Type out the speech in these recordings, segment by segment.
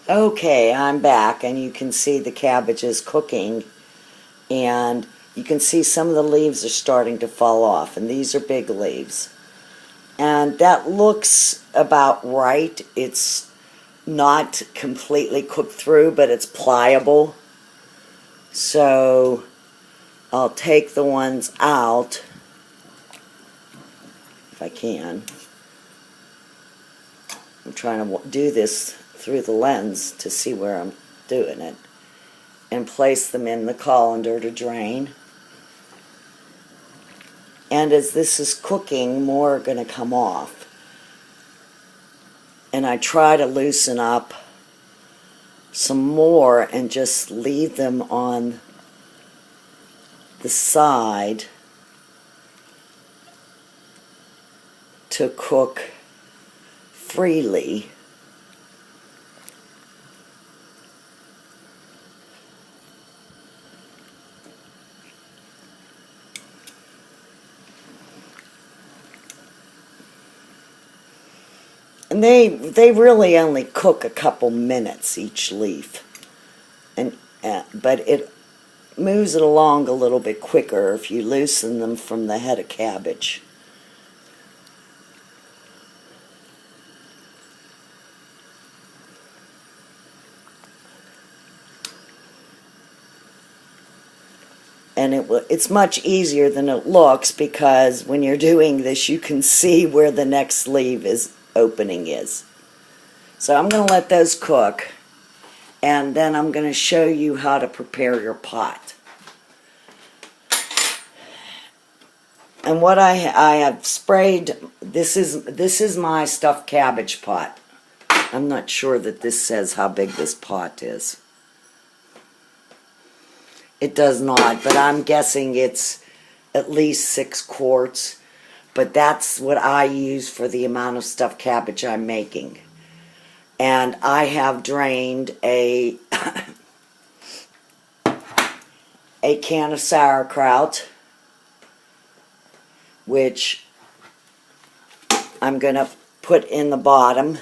Okay, I'm back, and you can see the cabbage is cooking, and you can see some of the leaves are starting to fall off, and these are big leaves. And that looks about right. It's not completely cooked through, but it's pliable. So I'll take the ones out, if I can. I'm trying to do this through the lens to see where I'm doing it, and place them in the colander to drain. And as this is cooking, more are going to come off. And I try to loosen up some more and just leave them on the side to cook freely. And they really only cook a couple minutes each leaf, and but it moves it along a little bit quicker if you loosen them from the head of cabbage. And it's much easier than it looks, because when you're doing this you can see where the next sleeve opening is. So I'm going to let those cook, and then I'm going to show you how to prepare your pot. And what I have sprayed, this is my stuffed cabbage pot. I'm not sure that this says how big this pot is. It does not, but I'm guessing it's at least 6 quarts. But that's what I use for the amount of stuffed cabbage I'm making. And I have drained a can of sauerkraut, which I'm going to put in the bottom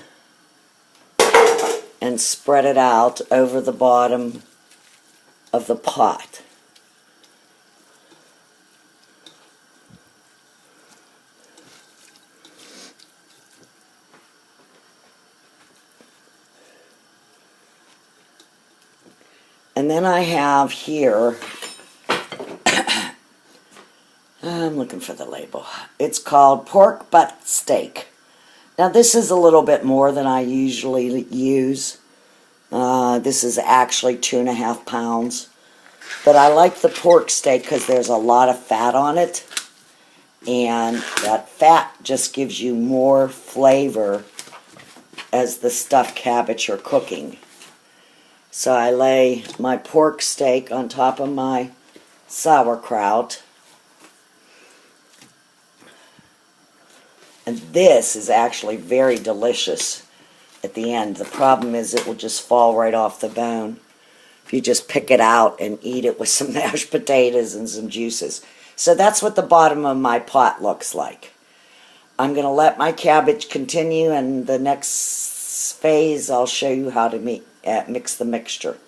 and spread it out over the bottom of the pot. And then I have here, I'm looking for the label. It's called pork butt steak. Now this is a little bit more than I usually use. This is actually 2.5 pounds. But I like the pork steak because there's a lot of fat on it. And that fat just gives you more flavor as the stuffed cabbage are cooking. So I lay my pork steak on top of my sauerkraut. And this is actually very delicious at the end. The problem is it will just fall right off the bone if you just pick it out and eat it with some mashed potatoes and some juices. So that's what the bottom of my pot looks like. I'm going to let my cabbage continue, and the next phase I'll show you how to mix the mixture.